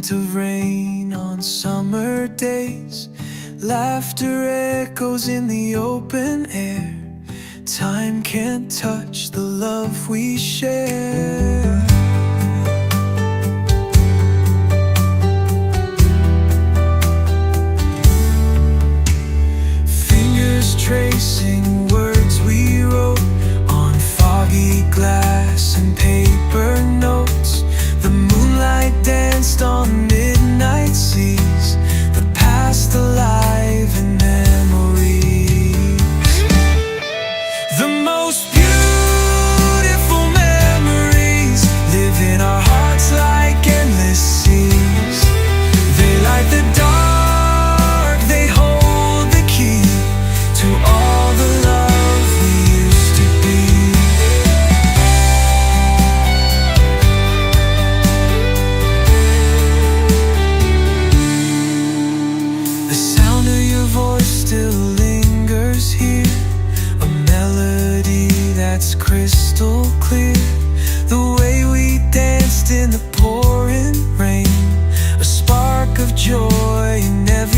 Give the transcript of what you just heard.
scent of rain on summer days. Laughter echoes in the open air. Time can't touch the love we share. Fingers tracing words we wrote on foggy glass and paper notes. The moonlight danced on midnight seas, the past alive in memories. The most beautiful memories live in our hearts like endless seas. They light the dark, they hold the key to all the love we used to be. The sound of your voice still lingers here, a melody that's crystal clear. The way we danced in the pouring rain, a spark of joy in every